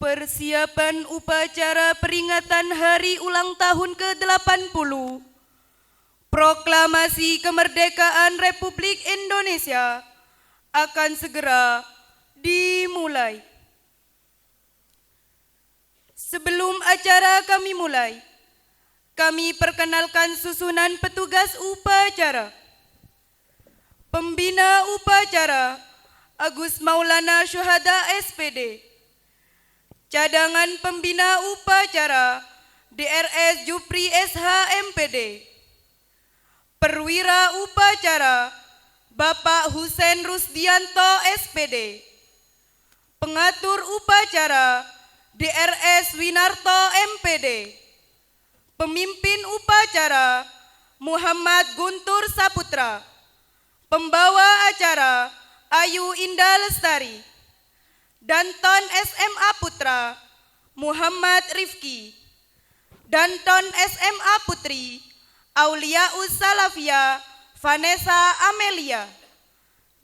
Persiapan upacara peringatan Hari Ulang Tahun ke-80 Proklamasi Kemerdekaan Republik Indonesia akan segera dimulai. Sebelum acara kami mulai, kami perkenalkan susunan petugas upacara. Pembina upacara Agus Maulana Syuhada SPD. Cadangan pembina upacara DRS Jupri SH MPD. Perwira upacara Bapak Husein Rusdianto SPD. Pengatur upacara DRS Winarto MPD. Pemimpin upacara Muhammad Guntur Saputra. Pembawa acara Ayu Indah Lestari. Danton SMA Putra Muhammad Rifki. Danton SMA Putri Auliaus Salafia Vanessa Amelia.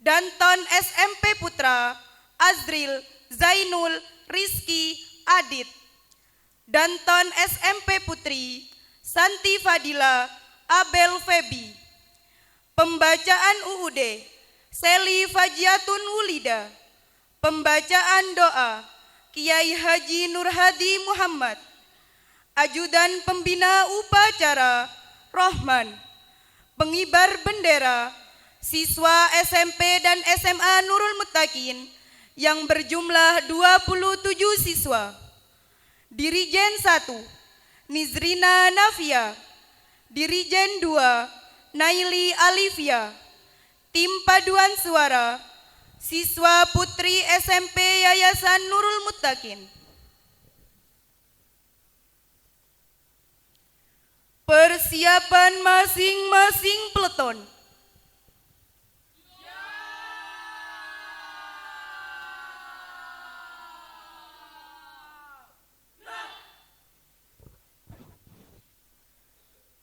Danton SMP Putra Azril Zainul Rizky Adit. Danton SMP Putri Santi Fadila Abel Febi. Pembacaan UUD Seli Fajiatun Wulida. Pembacaan doa Kiai Haji Nur Hadi Muhammad. Ajudan pembina upacara Rohman. Pengibar bendera siswa SMP dan SMA Nurul Muttaqin yang berjumlah 27 siswa. Dirijen 1 Nizrina Nafia. Dirijen 2 Naili Alivia. Tim paduan suara siswa putri SMP Yayasan Nurul Muttaqin. Persiapan masing-masing peleton.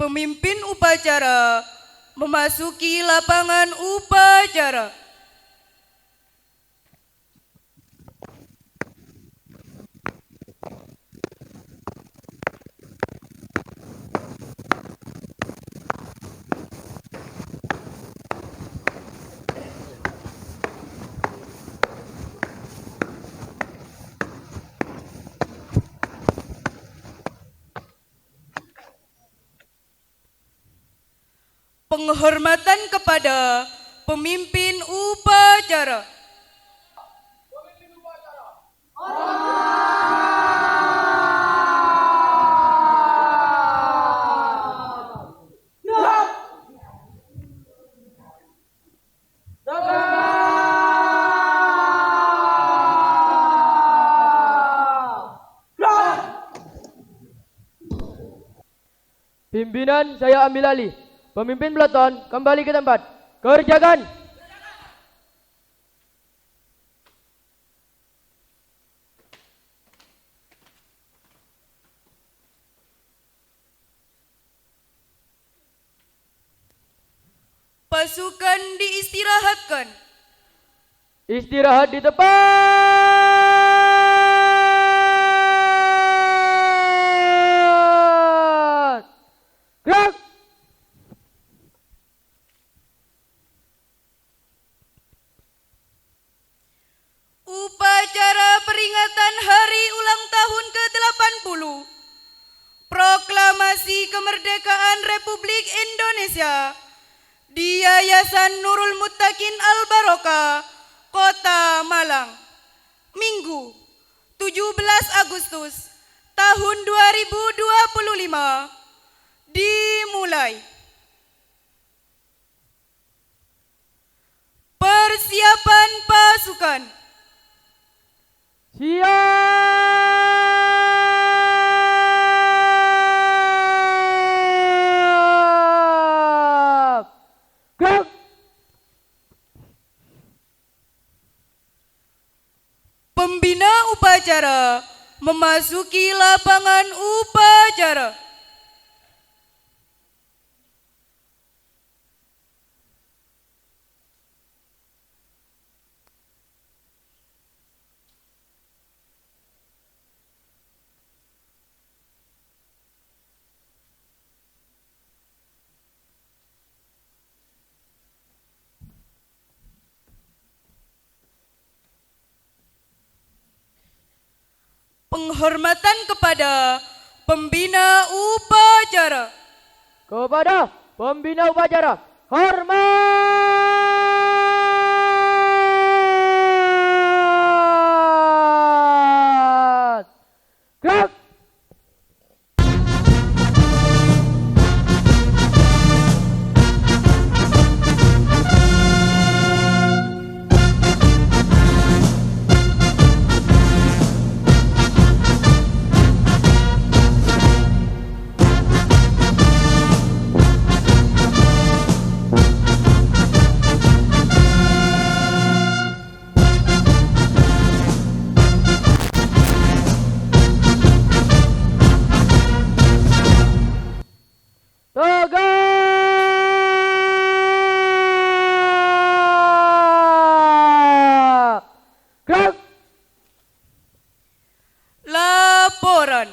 Pemimpin upacara memasuki lapangan upacara. Penghormatan kepada pemimpin upacara. Pimpinan saya ambil alih. Pemimpin peleton kembali ke tempat. Kerjakan. Pasukan diistirahatkan. Istirahat di tempat. Gerak. Upacara peringatan Hari Ulang Tahun ke-80 Proklamasi Kemerdekaan Republik Indonesia di Yayasan Nurul Muttaqin Al-Barokah, Kota Malang, Minggu 17 Agustus tahun 2025 dimulai. Persiapan pasukan. Siap. Gerak. Pembina upacara memasuki lapangan upacara. penghormatan kepada pembina upacara. Kepada pembina upacara, hormat. Gerak. Tegak. Gerak. Laporan.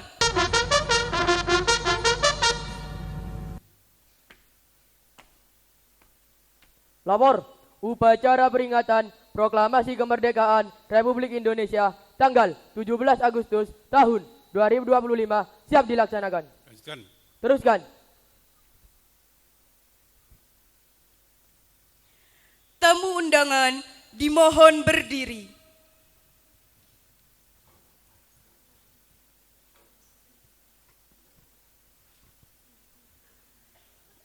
Lapor, upacara peringatan proklamasi kemerdekaan Republik Indonesia tanggal 17 Agustus tahun 2025 siap dilaksanakan. Lanjutkan. Teruskan. Tamu undangan dimohon berdiri.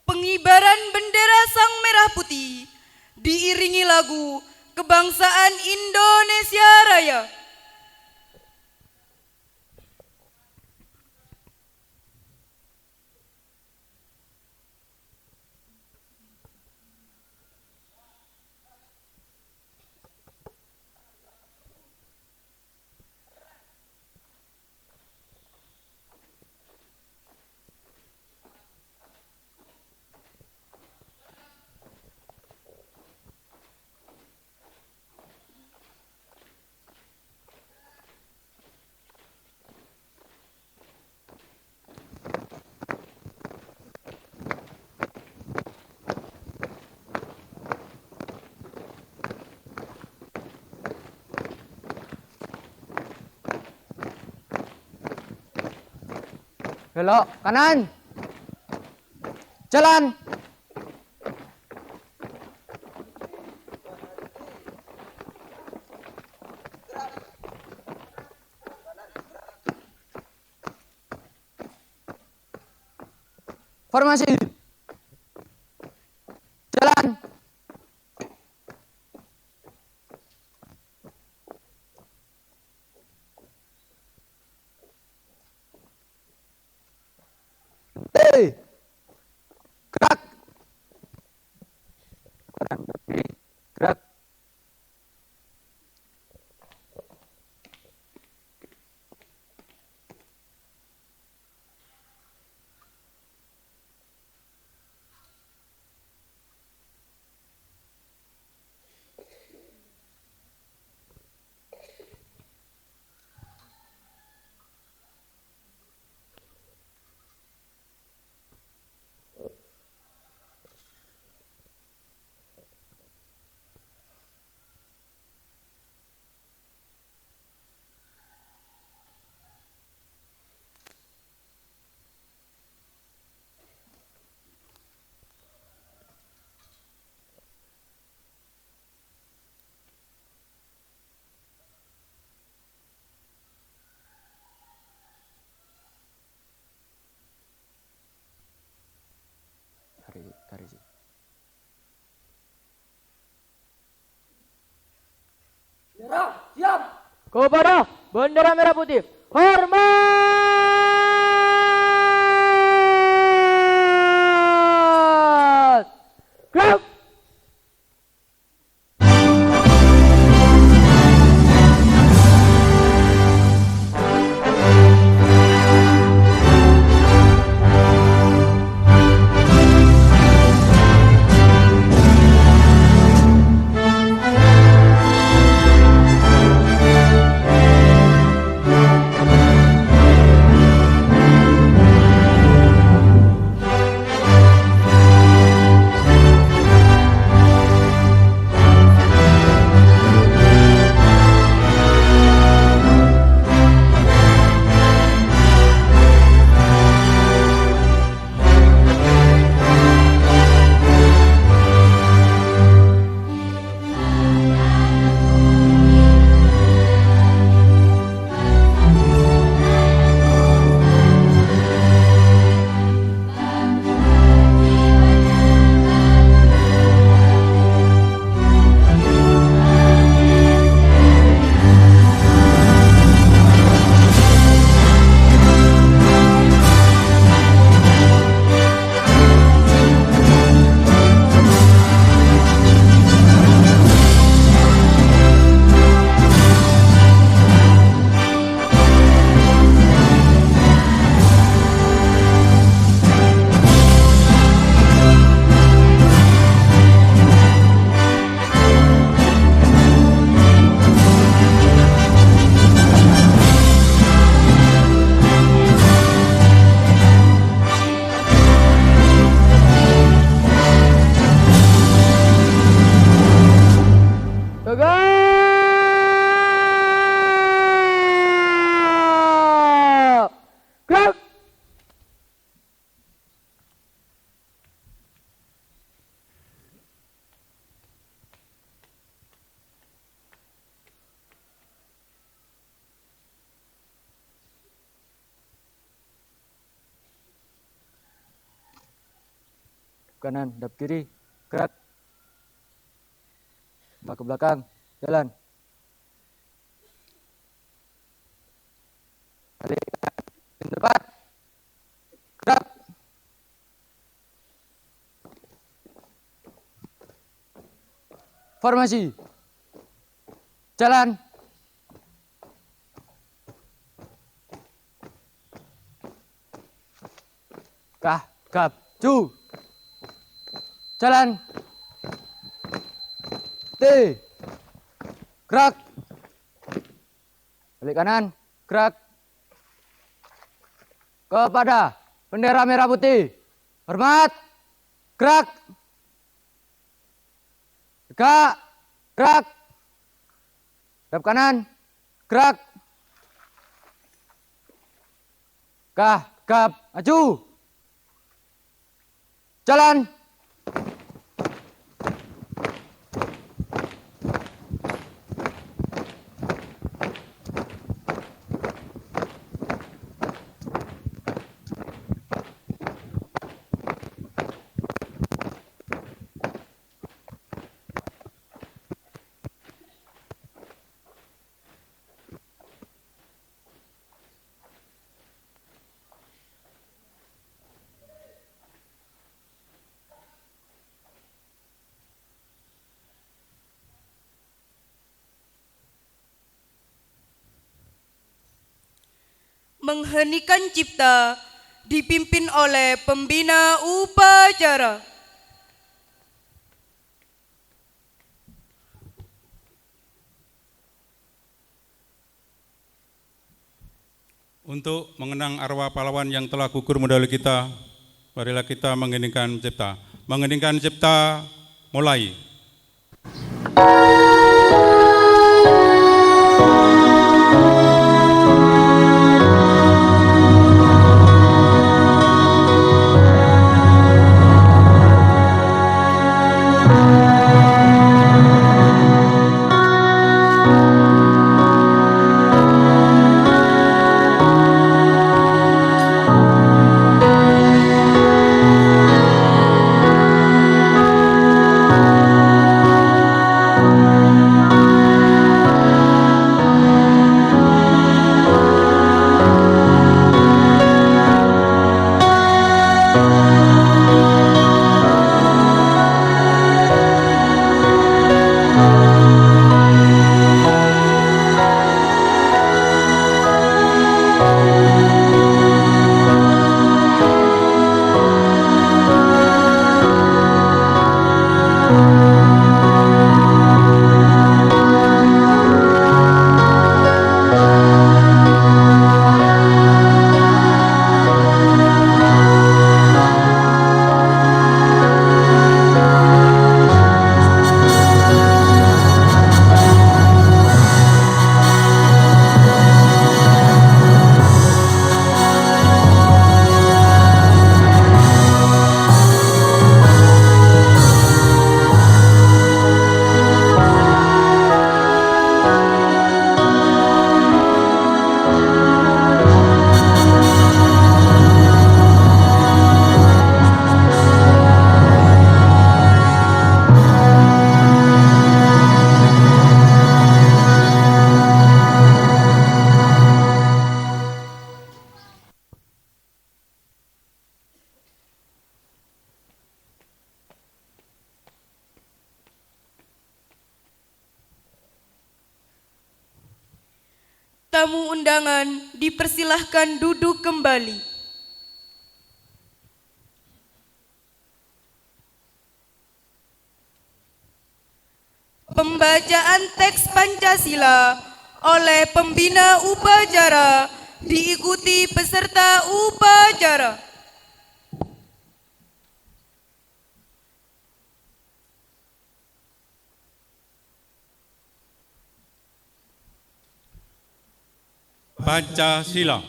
Pengibaran bendera Sang Merah Putih diiringi lagu Kebangsaan Indonesia Raya. Belok kanan. Jalan. Formasi. Jalan. Gerak. Gerak. Tarik. Kepada bendera merah putih, hormat. Gerak. kanan, hadap kiri, gerak. Mbak ke belakang, jalan. Balik ke depan, gerak. Formasi, jalan. Kah, gap, ju. Jalan. T. Gerak. Balik kanan, gerak. Kepada bendera merah putih. Hormat. Gerak. Tegak. Gerak. Hadap kanan. Gerak. Kah, gap, maju. Jalan. Menghenikan cipta dipimpin oleh pembina upacara. Untuk mengenang arwah pahlawan yang telah gugur mendahului kita, marilah kita mengheningkan cipta. Mengheningkan cipta, mulai. Tamu undangan dipersilahkan duduk kembali. Pembacaan teks Pancasila oleh pembina upacara diikuti peserta upacara. Pancasila.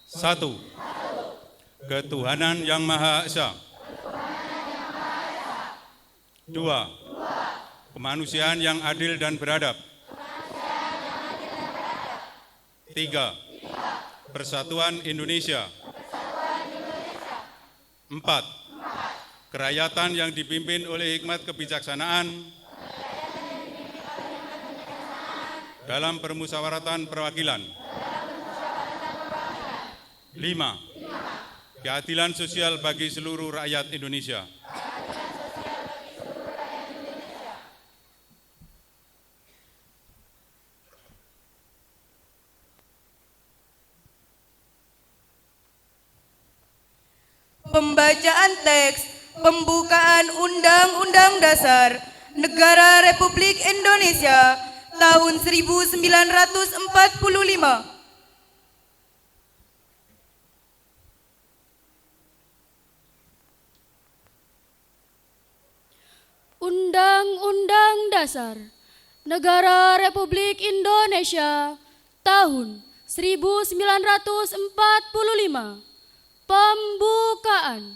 1. Ketuhanan Yang Maha Esa. 2. Kemanusiaan yang adil dan beradab. 3. Persatuan Indonesia. 4. kerakyatan yang dipimpin oleh hikmat kebijaksanaan dalam permusyawaratan perwakilan. 5. Keadilan sosial bagi seluruh rakyat Indonesia. Pembacaan teks pembukaan Undang-Undang Dasar Negara Republik Indonesia tahun 1945. Undang-Undang Dasar Negara Republik Indonesia tahun 1945. Pembukaan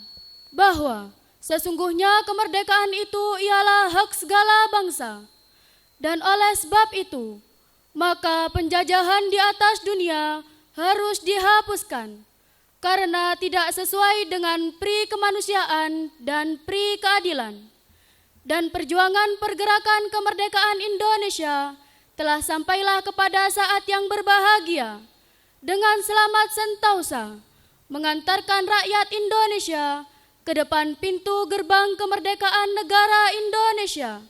bahwa sesungguhnya kemerdekaan itu ialah hak segala bangsa, dan oleh sebab itu maka penjajahan di atas dunia harus dihapuskan karena tidak sesuai dengan pri kemanusiaan dan pri keadilan. Dan perjuangan pergerakan kemerdekaan Indonesia telah sampailah kepada saat yang berbahagia dengan selamat sentosa mengantarkan rakyat Indonesia ke depan pintu gerbang kemerdekaan negara Indonesia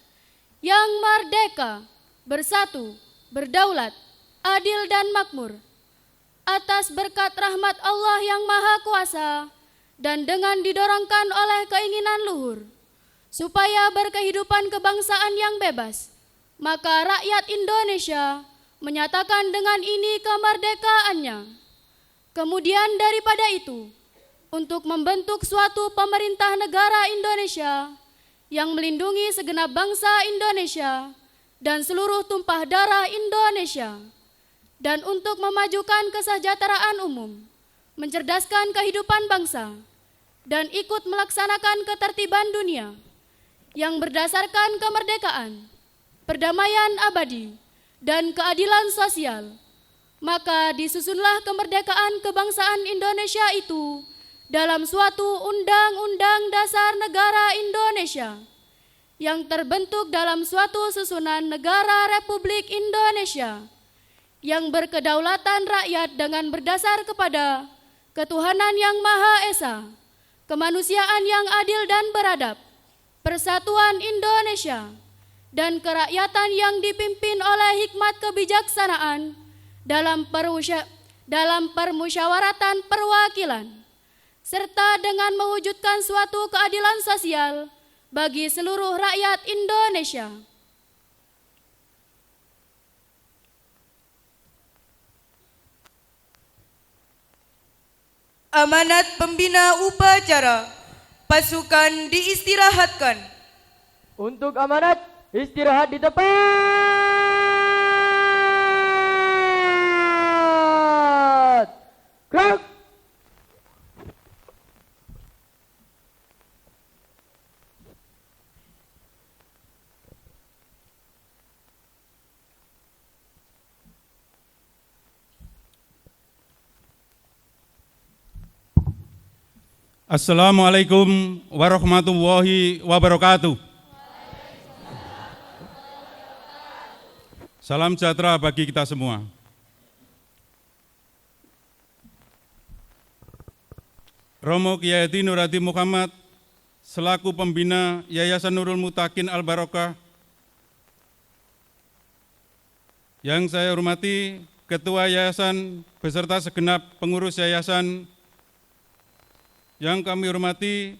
yang merdeka, bersatu, berdaulat, adil dan makmur atas berkat rahmat Allah yang Maha Kuasa dan dengan didorongkan oleh keinginan luhur supaya berkehidupan kebangsaan yang bebas, maka rakyat Indonesia menyatakan dengan ini kemerdekaannya. Kemudian daripada itu, untuk membentuk suatu pemerintah negara Indonesia yang melindungi segenap bangsa Indonesia dan seluruh tumpah darah Indonesia, dan untuk memajukan kesejahteraan umum, mencerdaskan kehidupan bangsa, dan ikut melaksanakan ketertiban dunia yang berdasarkan kemerdekaan, perdamaian abadi, dan keadilan sosial, maka disusunlah kemerdekaan kebangsaan Indonesia itu dalam suatu Undang-Undang Dasar Negara Indonesia yang terbentuk dalam suatu susunan negara Republik Indonesia yang berkedaulatan rakyat dengan berdasar kepada ketuhanan yang Maha Esa, kemanusiaan yang adil dan beradab, persatuan Indonesia, dan kerakyatan yang dipimpin oleh hikmat kebijaksanaan dalam permusyawaratan perwakilan, serta dengan mewujudkan suatu keadilan sosial bagi seluruh rakyat Indonesia. Amanat pembina upacara, pasukan diistirahatkan. Untuk amanat, istirahat di tempat. Gerak. Assalamualaikum warahmatullahi wabarakatuh. Salam sejahtera bagi kita semua. Romo Kiai Haji Nur Hadi Muhammad selaku pembina Yayasan Nurul Mutakin Al Barokah, yang saya hormati Ketua Yayasan beserta segenap pengurus Yayasan, yang kami hormati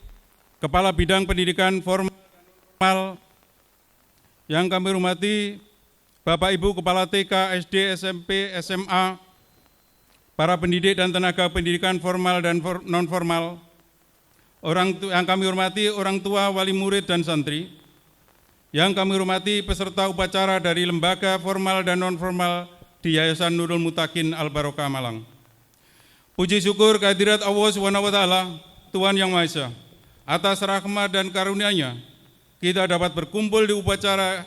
Kepala Bidang Pendidikan Formal dan Non-Formal, yang kami hormati Bapak Ibu Kepala TK, SD, SMP, SMA, para pendidik dan tenaga pendidikan formal dan non-formal, yang kami hormati orang tua, wali murid, dan santri, yang kami hormati peserta upacara dari lembaga formal dan non-formal di Yayasan Nurul Mutakin Al Barokah Malang. Puji syukur kehadirat Allah SWT, Tuhan Yang Maha Esa, atas rahmat dan karunia-Nya, kita dapat berkumpul di upacara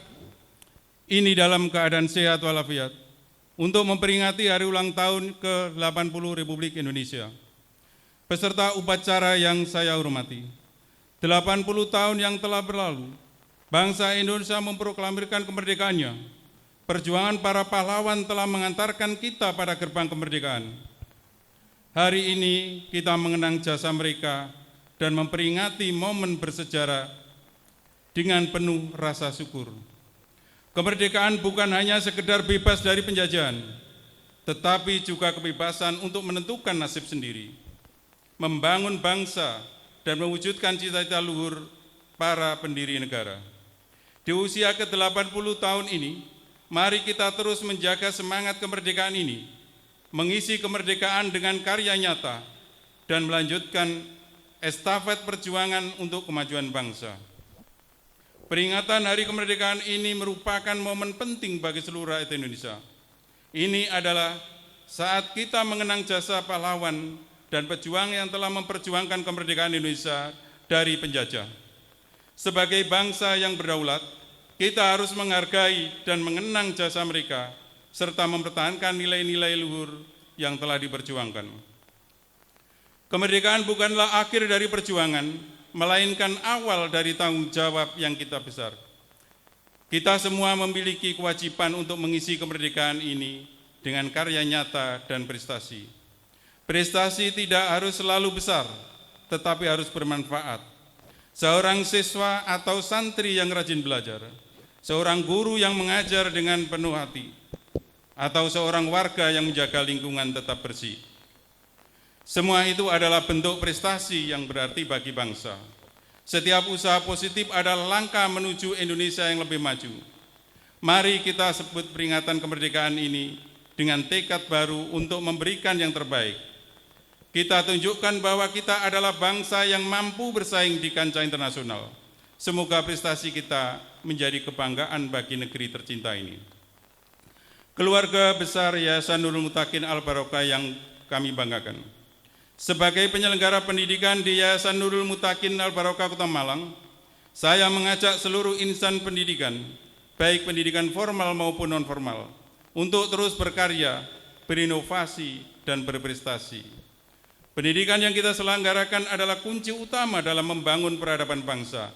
ini dalam keadaan sehat walafiat, untuk memperingati hari ulang tahun ke-80 Republik Indonesia. Peserta upacara yang saya hormati, 80 tahun yang telah berlalu, bangsa Indonesia memproklamirkan kemerdekaannya. Perjuangan para pahlawan telah mengantarkan kita pada gerbang kemerdekaan. Hari ini kita mengenang jasa mereka dan memperingati momen bersejarah dengan penuh rasa syukur. Kemerdekaan bukan hanya sekedar bebas dari penjajahan, tetapi juga kebebasan untuk menentukan nasib sendiri, membangun bangsa, dan mewujudkan cita-cita luhur para pendiri negara. Di usia ke-80 tahun ini, mari kita terus menjaga semangat kemerdekaan ini, mengisi kemerdekaan dengan karya nyata, dan melanjutkan estafet perjuangan untuk kemajuan bangsa. Peringatan Hari Kemerdekaan ini merupakan momen penting bagi seluruh rakyat Indonesia. Ini adalah saat kita mengenang jasa pahlawan dan pejuang yang telah memperjuangkan kemerdekaan Indonesia dari penjajah. Sebagai bangsa yang berdaulat, kita harus menghargai dan mengenang jasa mereka, serta mempertahankan nilai-nilai luhur yang telah diperjuangkan. Kemerdekaan bukanlah akhir dari perjuangan, melainkan awal dari tanggung jawab yang kita besar. Kita semua memiliki kewajiban untuk mengisi kemerdekaan ini dengan karya nyata dan prestasi. Prestasi tidak harus selalu besar, tetapi harus bermanfaat. Seorang siswa atau santri yang rajin belajar, seorang guru yang mengajar dengan penuh hati, atau seorang warga yang menjaga lingkungan tetap bersih. Semua itu adalah bentuk prestasi yang berarti bagi bangsa. Setiap usaha positif adalah langkah menuju Indonesia yang lebih maju. Mari kita sebut peringatan kemerdekaan ini dengan tekad baru untuk memberikan yang terbaik. Kita tunjukkan bahwa kita adalah bangsa yang mampu bersaing di kancah internasional. Semoga prestasi kita menjadi kebanggaan bagi negeri tercinta ini. Keluarga besar Yayasan Nurul Mutakin Al-Barokah yang kami banggakan. Sebagai penyelenggara pendidikan di Yayasan Nurul Mutakin Al-Barokah Kota Malang, saya mengajak seluruh insan pendidikan, baik pendidikan formal maupun non-formal, untuk terus berkarya, berinovasi, dan berprestasi. Pendidikan yang kita selenggarakan adalah kunci utama dalam membangun peradaban bangsa.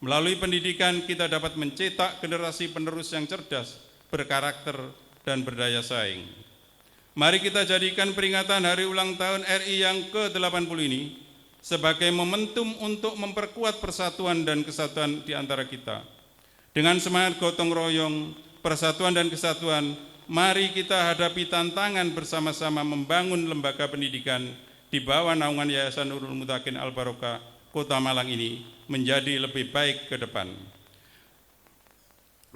Melalui pendidikan kita dapat mencetak generasi penerus yang cerdas, berkarakter, dan berdaya saing. Mari kita jadikan peringatan Hari Ulang Tahun RI yang ke-80 ini sebagai momentum untuk memperkuat persatuan dan kesatuan di antara kita. Dengan semangat gotong royong, persatuan dan kesatuan, mari kita hadapi tantangan bersama-sama membangun lembaga pendidikan di bawah naungan Yayasan Nurul Mutakin Al-Barokah Kota Malang ini menjadi lebih baik ke depan.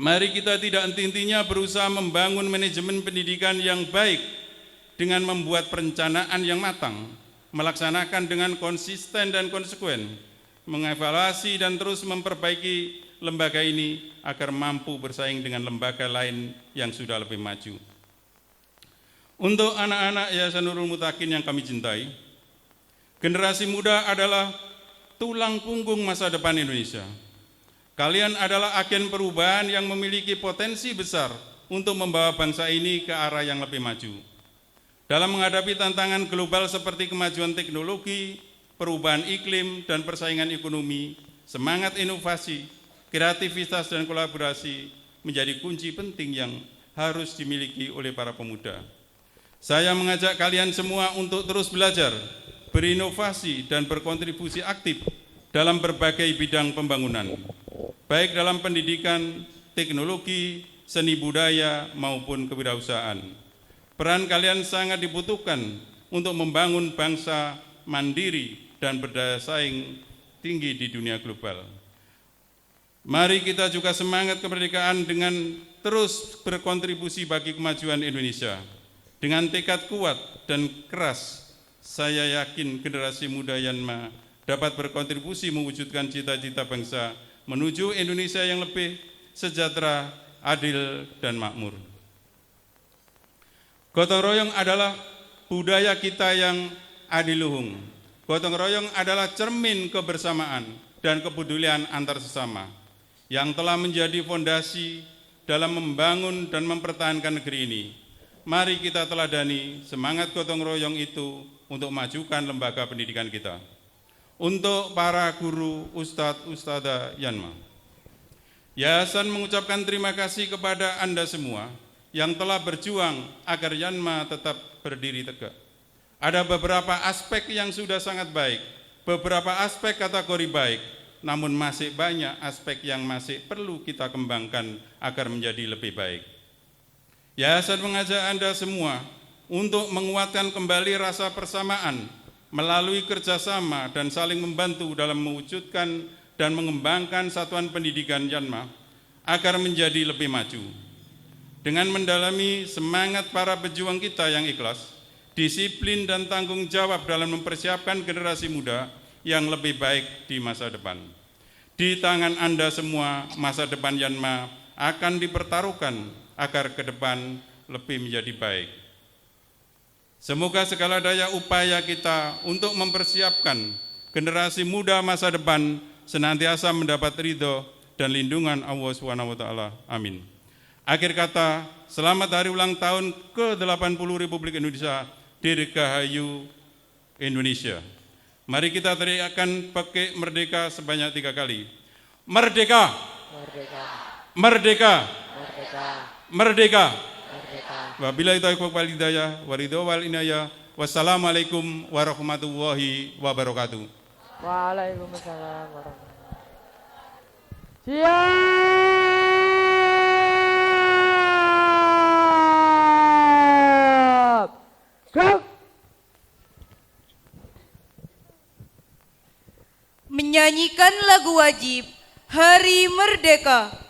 Mari kita tidak henti-hentinya berusaha membangun manajemen pendidikan yang baik dengan membuat perencanaan yang matang, melaksanakan dengan konsisten dan konsekuen, mengevaluasi dan terus memperbaiki lembaga ini agar mampu bersaing dengan lembaga lain yang sudah lebih maju. Untuk anak-anak Yayasan Nurul Mutakin yang kami cintai, generasi muda adalah tulang punggung masa depan Indonesia. Kalian adalah agen perubahan yang memiliki potensi besar untuk membawa bangsa ini ke arah yang lebih maju. Dalam menghadapi tantangan global seperti kemajuan teknologi, perubahan iklim, dan persaingan ekonomi, semangat inovasi, kreativitas, dan kolaborasi menjadi kunci penting yang harus dimiliki oleh para pemuda. Saya mengajak kalian semua untuk terus belajar, berinovasi, dan berkontribusi aktif dalam berbagai bidang pembangunan, baik dalam pendidikan, teknologi, seni budaya, maupun kewirausahaan. Peran kalian sangat dibutuhkan untuk membangun bangsa mandiri dan berdaya saing tinggi di dunia global. Mari kita juga semangat kemerdekaan dengan terus berkontribusi bagi kemajuan Indonesia. Dengan tekad kuat dan keras, saya yakin generasi muda Yanma dapat berkontribusi mewujudkan cita-cita bangsa menuju Indonesia yang lebih sejahtera, adil, dan makmur. Gotong royong adalah budaya kita yang adiluhung. Gotong royong adalah cermin kebersamaan dan kepedulian antar sesama yang telah menjadi fondasi dalam membangun dan mempertahankan negeri ini. Mari kita teladani semangat gotong royong itu untuk majukan lembaga pendidikan kita. untuk para guru Ustadz Ustadzah Yanma. Yayasan mengucapkan terima kasih kepada Anda semua yang telah berjuang agar Yanma tetap berdiri tegak. Ada beberapa aspek yang sudah sangat baik, beberapa aspek kategori baik, namun masih banyak aspek yang masih perlu kita kembangkan agar menjadi lebih baik. Yayasan mengajak Anda semua untuk menguatkan kembali rasa persamaan melalui kerjasama dan saling membantu dalam mewujudkan dan mengembangkan satuan pendidikan Yanma agar menjadi lebih maju. Dengan mendalami semangat para pejuang kita yang ikhlas, disiplin dan tanggung jawab dalam mempersiapkan generasi muda yang lebih baik di masa depan. Di tangan Anda semua, masa depan Yanma akan dipertaruhkan agar ke depan lebih menjadi baik. Semoga segala daya upaya kita untuk mempersiapkan generasi muda masa depan senantiasa mendapat ridho dan lindungan Allah SWT. Amin. Akhir kata, selamat hari ulang tahun ke-80 Republik Indonesia, Dirgahayu Indonesia. Mari kita teriakkan pakai merdeka sebanyak 3 kali. Merdeka! Merdeka! Merdeka! Merdeka! Merdeka! Merdeka! Wabillahi taufiq wal hidayah, waridho wal inayah. Wassalamualaikum warahmatullahi wabarakatuh. Waalaikumsalam warahmatullahi wabarakatuh. Siap! Gerak! Menyanyikan lagu wajib Hari Merdeka.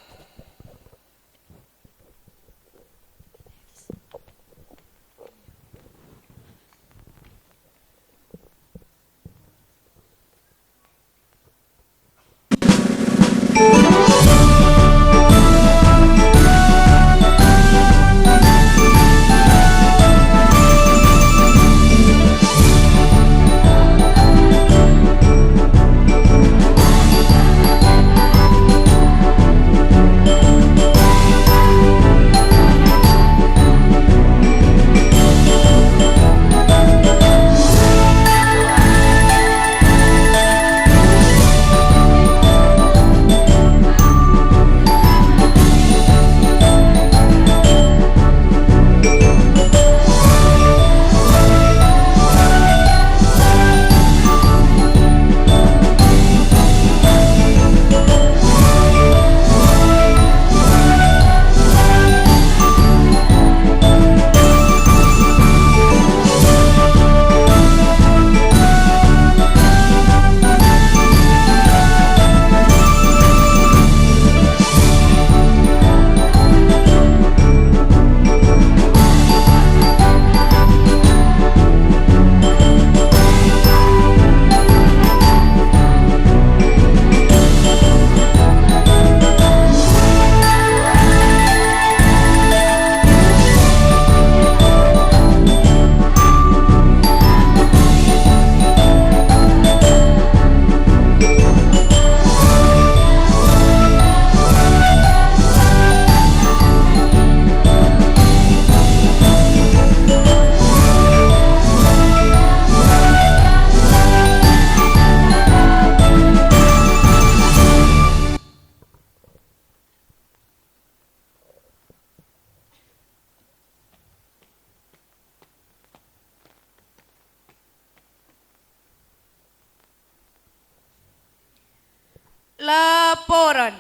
Laporan.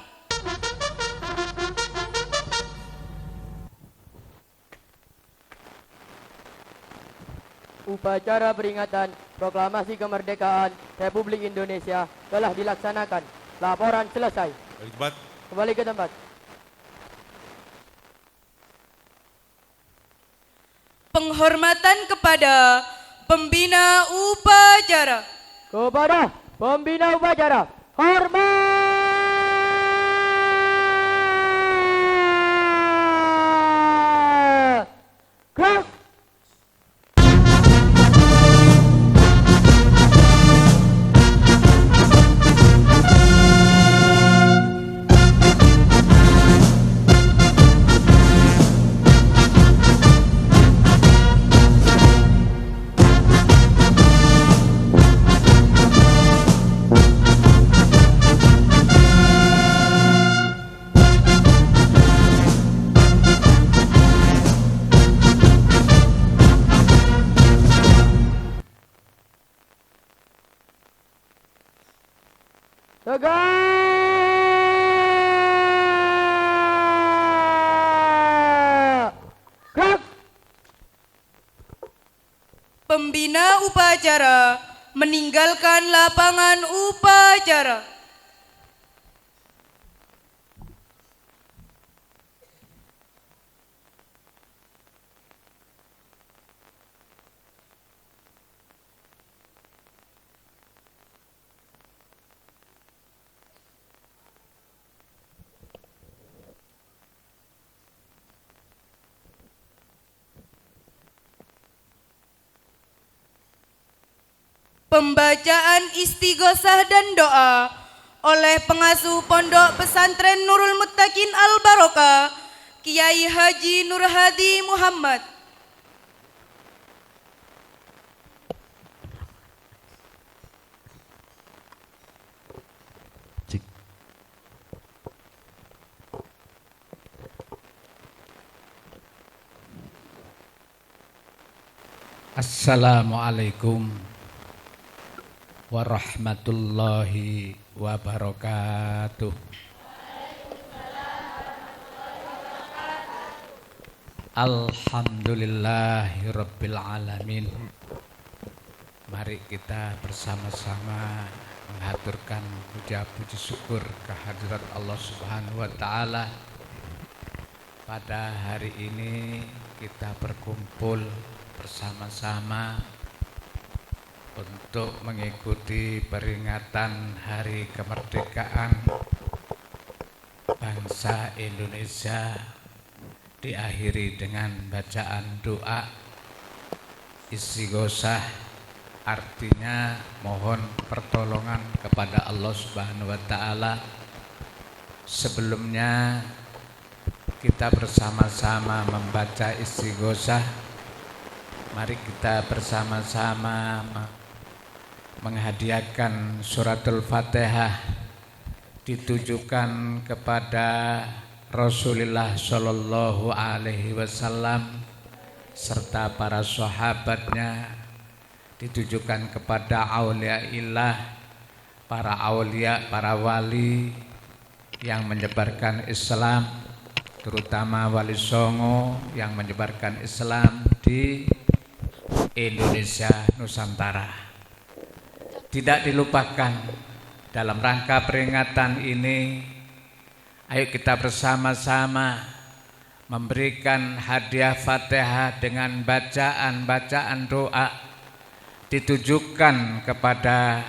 Upacara peringatan proklamasi kemerdekaan Republik Indonesia telah dilaksanakan. Laporan selesai. Kembali ke tempat. Penghormatan kepada pembina upacara. Kepada pembina upacara, hormat. Gerak. Tegak! Gerak! Pembina upacara meninggalkan lapangan upacara. Pembacaan istighosah dan doa oleh pengasuh Pondok Pesantren Nurul Muttaqin Al Barokah, Kiai Haji Nur Hadi Muhammad. Assalamualaikum warahmatullahi wabarakatuh. Alhamdulillahirabbil alamin. Mari kita bersama-sama mengaturkan puja-puji syukur kehadirat Allah Subhanahu wa taala. Pada hari ini kita berkumpul bersama-sama untuk mengikuti peringatan Hari Kemerdekaan bangsa Indonesia, diakhiri dengan bacaan doa istighosah, artinya mohon pertolongan kepada Allah Subhanahu wa taala. Sebelumnya kita bersama-sama membaca istighosah. Mari kita bersama-sama menghadiahkan suratul Fatihah ditujukan kepada Rasulullah Shallallahu Alaihi Wasallam serta para sahabatnya, ditujukan kepada auliaillah, para aulia, para wali yang menyebarkan Islam, terutama Wali Songo yang menyebarkan Islam di Indonesia Nusantara. Tidak dilupakan dalam rangka peringatan ini, ayo kita bersama-sama memberikan hadiah Fatihah dengan bacaan-bacaan doa ditujukan kepada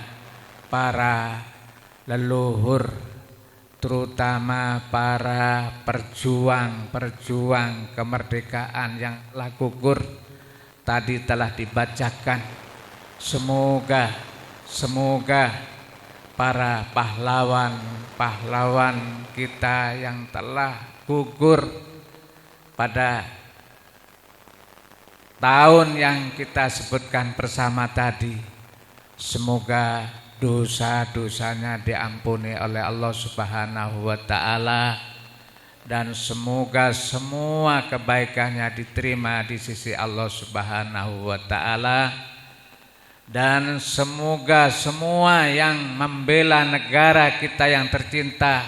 para leluhur, terutama para perjuang kemerdekaan yang telah gugur. Tadi telah dibacakan. Semoga para pahlawan kita yang telah gugur pada tahun yang kita sebutkan bersama tadi, semoga dosa-dosanya diampuni oleh Allah Subhanahu wa taala, dan semoga semua kebaikannya diterima di sisi Allah Subhanahu wa taala. Dan semoga semua yang membela negara kita yang tercinta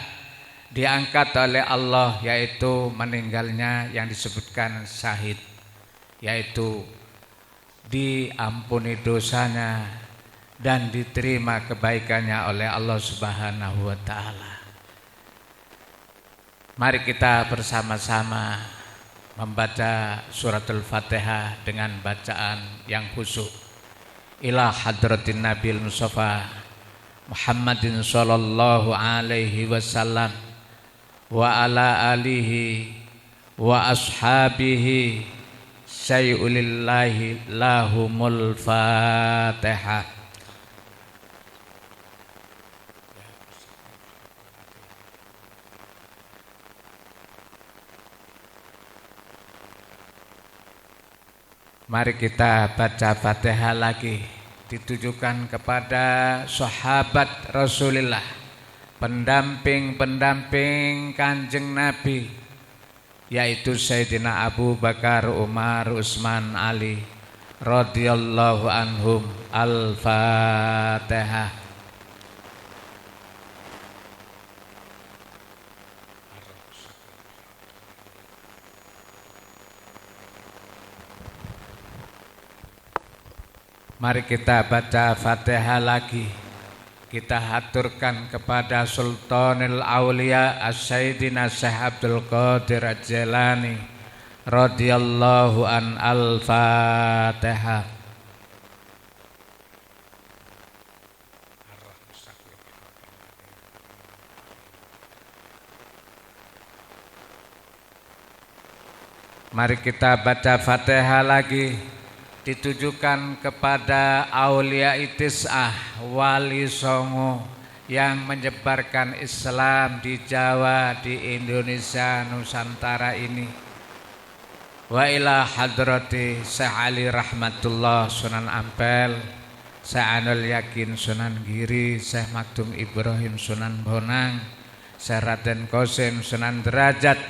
diangkat oleh Allah, yaitu meninggalnya yang disebutkan syahid, yaitu diampuni dosanya dan diterima kebaikannya oleh Allah Subhanahu wa taala. Mari kita bersama-sama membaca suratul Fatihah dengan bacaan yang khusyuk. Ila hadratin Nabil Mustafa Muhammadin sallallahu alaihi wasallam wa ala alihi wa ashabihi sayyulillahi lahumul Fatihah. Mari kita baca Fatihah lagi, ditujukan kepada sahabat Rasulullah, pendamping Kanjeng Nabi, yaitu Sayyidina Abu Bakar, Umar, Utsman, Ali radhiyallahu anhum. Al-Fatihah. Mari kita baca Fatihah lagi. Kita haturkan kepada Sultanul Aulia As-Sayyidina Syekh Abdul Qadir Al-Jilani radhiyallahu an. Al-Fatihah. Mari kita baca Fatihah lagi, ditujukan kepada Aulia Itis'ah Wali Songo yang menyebarkan Islam di Jawa, di Indonesia, Nusantara ini. Wa ila hadrati Syekh Ali Rahmatullah Sunan Ampel, Syekh Anul Yakin Sunan Giri, Syekh Maktum Ibrahim Sunan Bonang, Syekh Raden Qasim Sunan Derajat,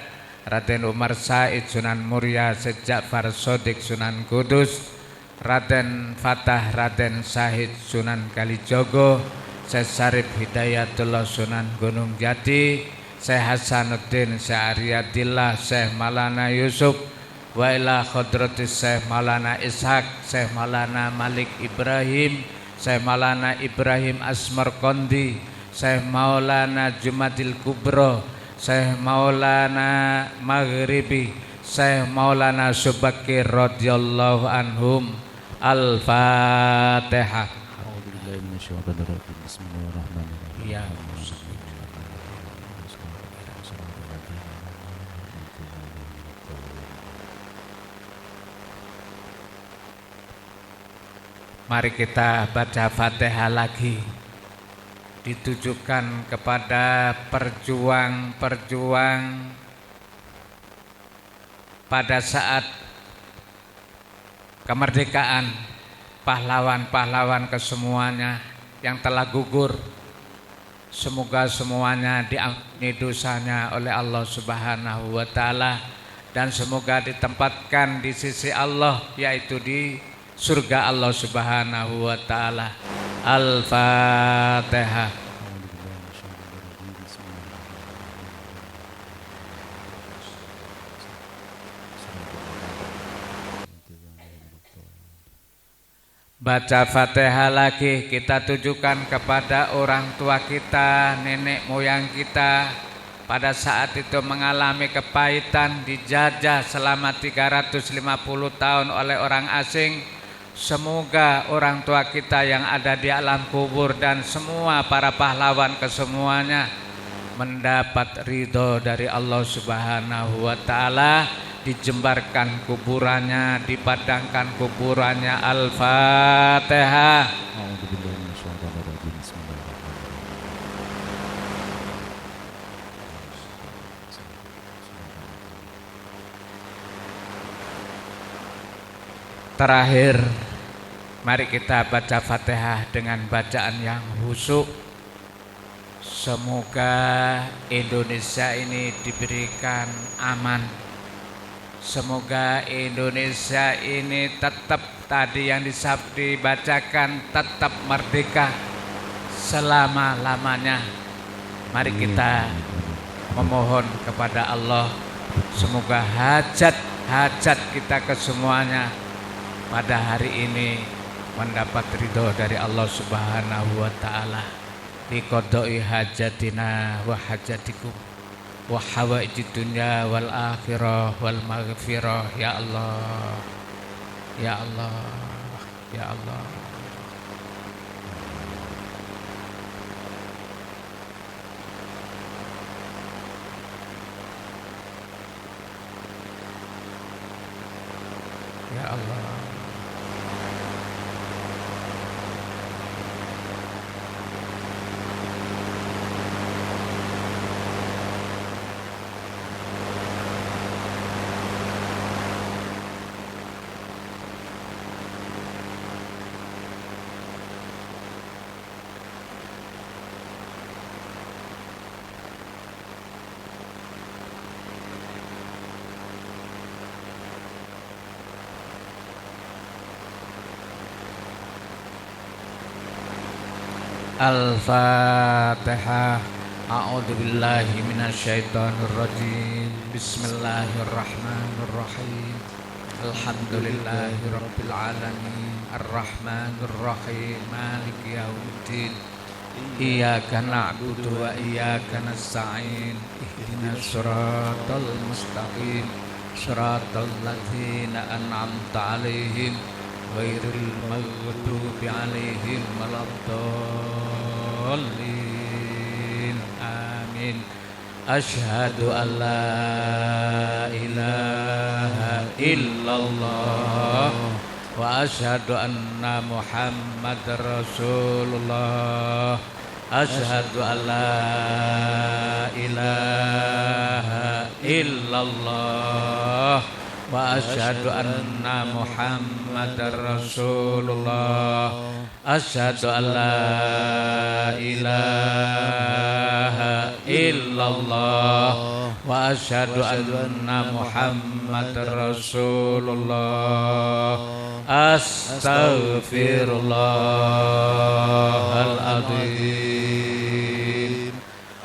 Raden Umar Said Sunan Muria, Syekh Ja'far Sodik Sunan Kudus, Raden Fatah Raden Syahid Sunan Kalijogo, Syekh Syarif Hidayatullah Sunan Gunung Jati, Syekh Hasanuddin Syekh Aryadillah, Syekh Maulana Yusuf, wa ila khadratis Syekh Maulana Ishaq, Syekh Maulana Malik Ibrahim, Syekh Maulana Ibrahim Asmarkondi, Syekh Maulana Jumadil Kubro, Syekh Maulana Maghribi, Syekh Maulana Subakir radhiyallahu anhum. Al-Fatihah. Ya. Mari kita baca Fatihah lagi, ditujukan kepada perjuang-perjuang pada saat kemerdekaan, pahlawan-pahlawan kesemuanya yang telah gugur. Semoga semuanya diampuni dosanya oleh Allah Subhanahu wa taala dan semoga ditempatkan di sisi Allah, yaitu di surga Allah Subhanahu wa taala. Al-Fatihah. Baca Fatihah lagi, kita tujukan kepada orang tua kita, nenek moyang kita pada saat itu mengalami kepahitan, dijajah selama 350 tahun oleh orang asing. Semoga orang tua kita yang ada di alam kubur dan semua para pahlawan kesemuanya mendapat ridho dari Allah Subhanahu wa taala, dijembarkan kuburannya, dipadangkan kuburannya. Al-Fatihah. Terakhir, mari kita baca Fatihah dengan bacaan yang khusyuk. Semoga Indonesia ini diberikan aman. Semoga Indonesia ini tetap tadi yang dibacakan tetap merdeka selama-lamanya. Mari kita memohon kepada Allah, semoga hajat kita kesemuanya pada hari ini mendapat ridho dari Allah Subhanahu wa taala. Liqadai hajatina wa hajatikum wa hawaijid dunya wal akhirah wal maghfirah. Ya Allah, ya Allah, ya Allah. Ya Allah. Al-Fatihah. A'udzu billahi minasyaitonir rajim. Bismillahirrahmanirrahim. Alhamdulillahi Rabbil Alamin Ar-Rahmanir Rahim Maliki Yaumiddin Iyyaka na'budu wa iyyaka nasta'in Ihdinas siratal mustaqim Siratal ladzina an'amta 'alaihim ghairil maghdubi 'alaihim waladdallin. Amin. Asyhadu an la ilaha illallah wa asyhadu anna Muhammadar Rasulullah. Asyhadu an la ilaha illallah wa asyhadu anna Muhammadar Rasulullah. Asyhadu an la ilaha illallah wa asyhadu anna Muhammadar Rasulullah. Astaghfirullahaladzim.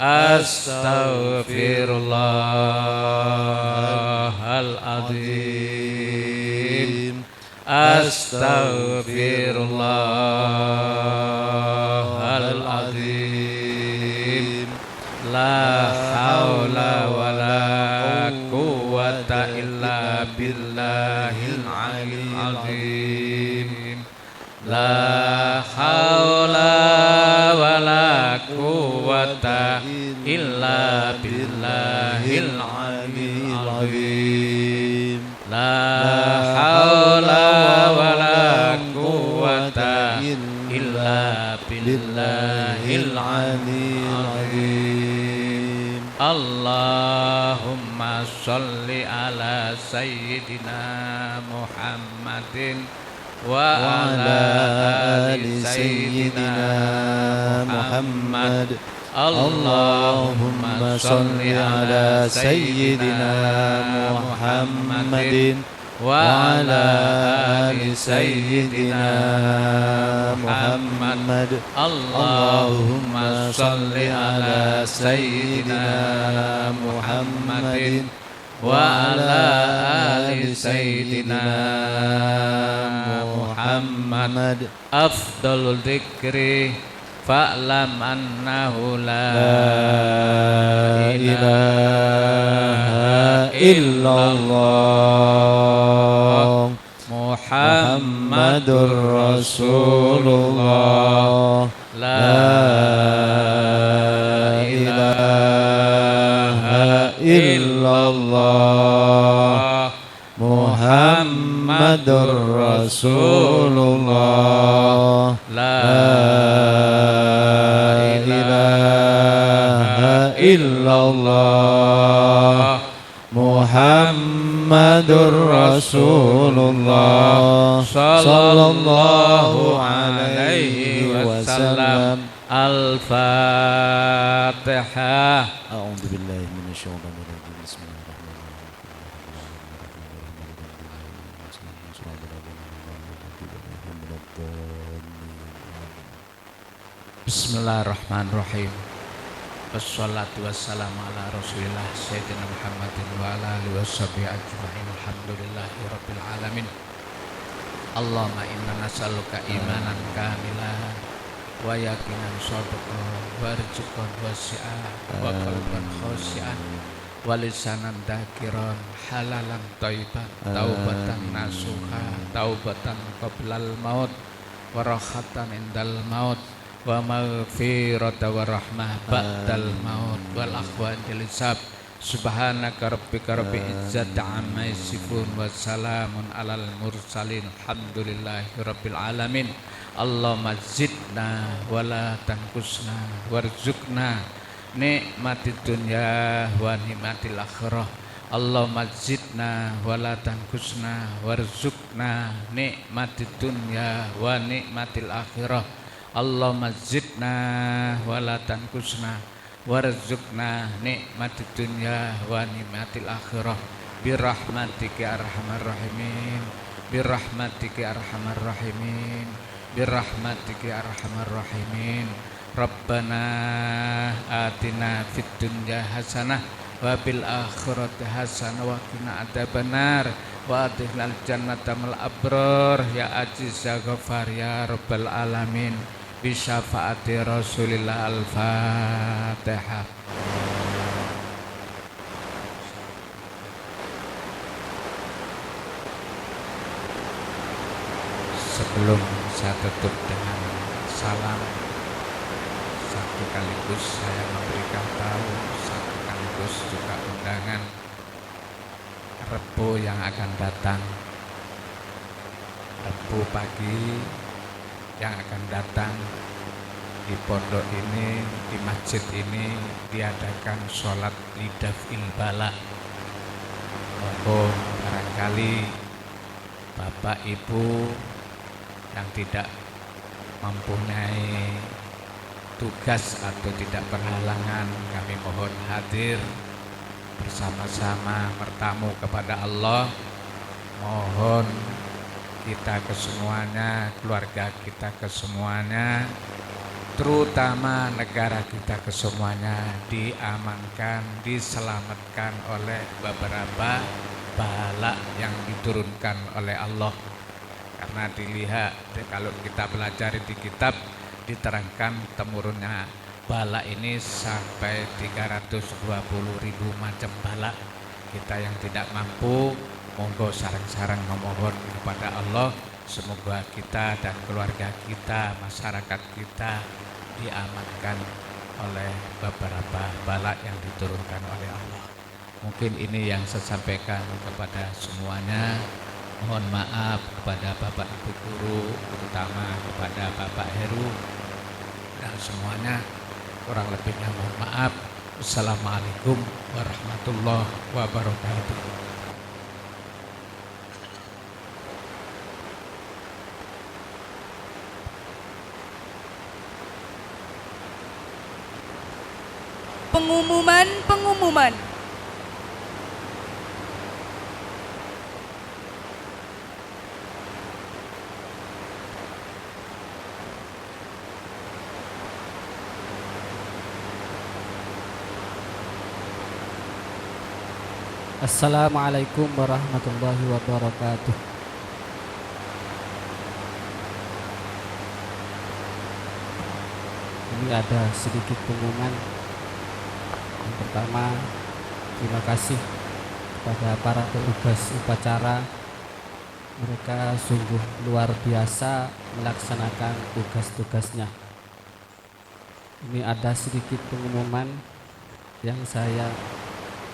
Astaghfirullahaladzim. Astaghfirullahaladzim. La haula wa la quwwata illa billahil aliyil azim. La haula wa la quwwata illa billahil aliyil azim. La haula wa la quwwata illa billahil aliyil azim. Allahumma sholli ala sayyidina Muhammadin wa ala ali sayyidina Muhammad. Allahumma sholli ala sayyidina Muhammadin wa ala ali sayyidina Muhammad. Allahumma sholli ala sayyidina Muhammadin wa ala ali sayyidina Muhammad. Afdalul dzikri fa'lam annahu la ilaha illallah Muhammadur Rasulullah. La ilaha illallah Muhammadur Rasulullah. La ilaha illallah Muhammadur Rasulullah sallallahu alaihi wasallam. Al-Fatihah. A'udzu billahi minasyaitonir rajim. Bismillahirrahmanirrahim. Wassalatu wassalamu ala Rasulillah Sayyidina Muhammadin wa ala alihi washabihi ajma'in. Alhamdulillahi rabbil alamin. Allahumma inna nas'aluka imanan kamilan wa yaqinan shadiqan wa rizqan wasi'an wa qalban khashi'an wa lisanan dzakiran halalan thayyiban taubatan nasuha taubatan qablal maut wa rahatan indal maut wa maghfirata wa rahmah ba'dal maut wal akhwan jelisab. Subhanaka rabbika rabbil izzati amma yasifun wa salamun alal mursalin alhamdulillahi rabbil alamin. Allahumma zidna wa la tanqusna warzuqna nikmatid dunya wa nikmatil akhirah. Allahumma zidna wa la tanqusna warzuqna nikmatid dunya wa nikmatil akhirah. Allahumma zidna wa la tanqusna warzuqna nikmatid dunya wa nikmatil akhirah. Birahmatika arhamar rahimin. Birahmatika arhamar rahimin. Birahmatika arhamar rahimin. Rabbana atina fid dunya hasanah wa bil akhirati hasanah wa qina adzabannar. wa adkhilnal jannata mal abrar ya aziz ya ghafar ya rabbal alamin bi syafaati Rasulillah. Al-Fatihah. Sebelum saya tutup dengan salam, satu kaligus saya memberikan tahu, satu kaligus juga undangan Rebo yang akan datang. Rebo pagi yang akan datang di pondok ini, di masjid ini diadakan sholat lidafil bala. Monggo barangkali Bapak Ibu yang tidak mempunyai tugas atau tidak berhalangan, kami mohon hadir bersama-sama bertamu kepada Allah. Mohon kita kesemuanya, keluarga kita kesemuanya, terutama negara kita kesemuanya diamankan, diselamatkan oleh beberapa bala yang diturunkan oleh Allah. Karena dilihat kalau kita belajar di kitab diterangkan temurunnya bala ini sampai 320.000 macam bala. Kita yang tidak mampu, monggo sarang-sarang memohon kepada Allah semoga kita dan keluarga kita, masyarakat kita diamankan oleh beberapa bala yang diturunkan oleh Allah. Mungkin ini yang saya sampaikan kepada semuanya. Mohon maaf kepada Bapak Ibu Guru, terutama kepada Bapak Heru dan semuanya. Kurang lebihnya mohon maaf. Assalamualaikum warahmatullahi wabarakatuh. Pengumuman. Assalamualaikum warahmatullahi wabarakatuh. Ini ada sedikit pengumuman. Yang pertama, terima kasih kepada para petugas upacara. Mereka sungguh luar biasa melaksanakan tugas-tugasnya. Ini ada sedikit pengumuman yang saya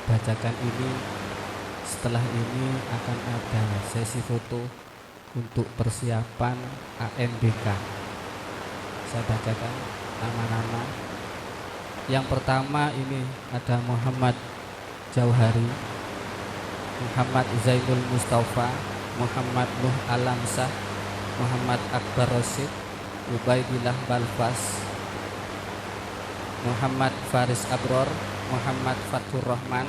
bacakan ini. Setelah ini akan ada sesi foto untuk persiapan ANBK. Saya bacakan nama-nama. Yang pertama ini ada Muhammad Jauhari, Muhammad Zainul Mustafa, Muhammad Nuh Alamsah, Muhammad Akbar Rosid, Ubaidillah Balfas, Muhammad Faris Abror, Muhammad Fathur Rahman,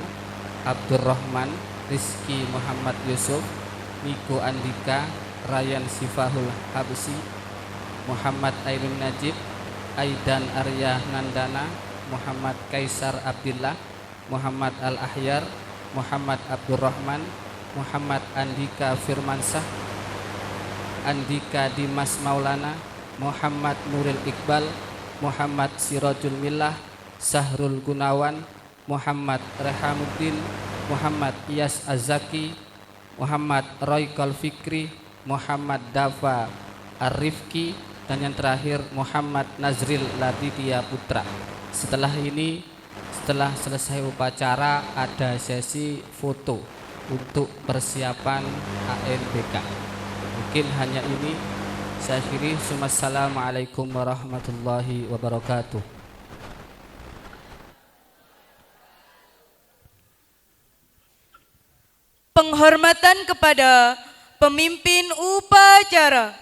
Abdurrahman, Rizky Muhammad Yusuf, Miko Andika, Ryan Sifahul Habsi, Muhammad Ainun Najib, Aidan Arya Nandana, Muhammad Kaisar Abdillah, Muhammad Al-Ahyar, Muhammad Abdurrahman, Muhammad Andika Firmansah, Andika Dimas Maulana, Muhammad Nuril Iqbal, Muhammad Sirajul Millah, Sahrul Gunawan, Muhammad Rehamuddin, Muhammad Iyas Azaki, Muhammad Roykol Fikri, Muhammad Dafa Arifki, dan yang terakhir Muhammad Nazril Ladidya Putra. Setelah ini, setelah selesai upacara, ada sesi foto untuk persiapan ANBK. Mungkin hanya ini. Saya akhiri. Assalamualaikum warahmatullahi wabarakatuh. Penghormatan kepada pemimpin upacara.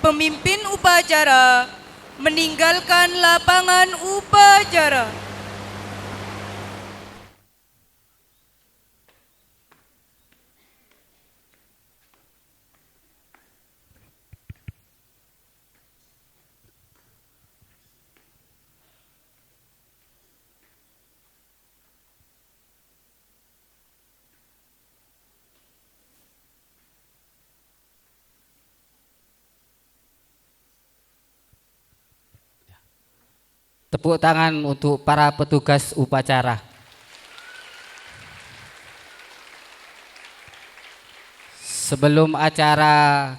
Pemimpin upacara meninggalkan lapangan upacara. Tepuk tangan untuk para petugas upacara. Sebelum acara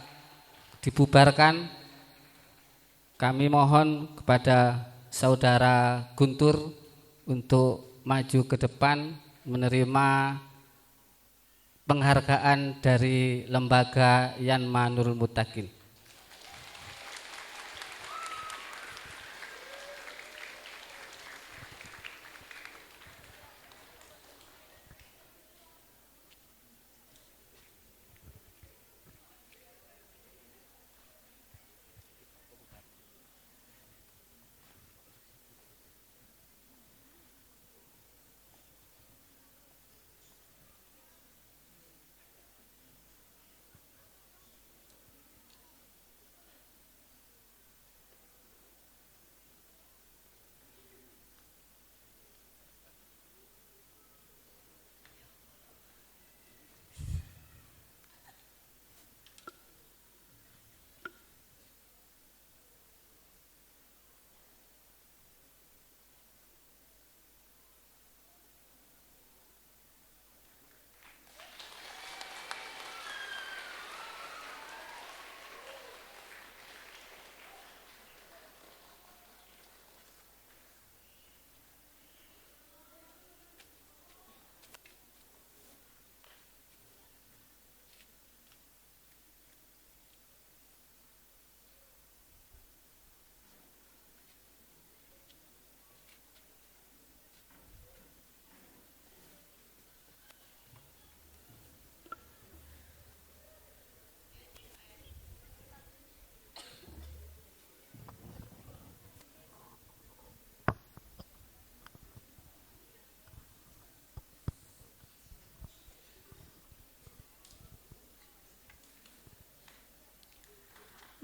dibubarkan, kami mohon kepada Saudara Guntur untuk maju ke depan menerima penghargaan dari lembaga Yanma Nurul Muttaqin.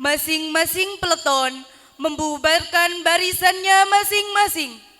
Masing-masing peleton membubarkan barisannya masing-masing.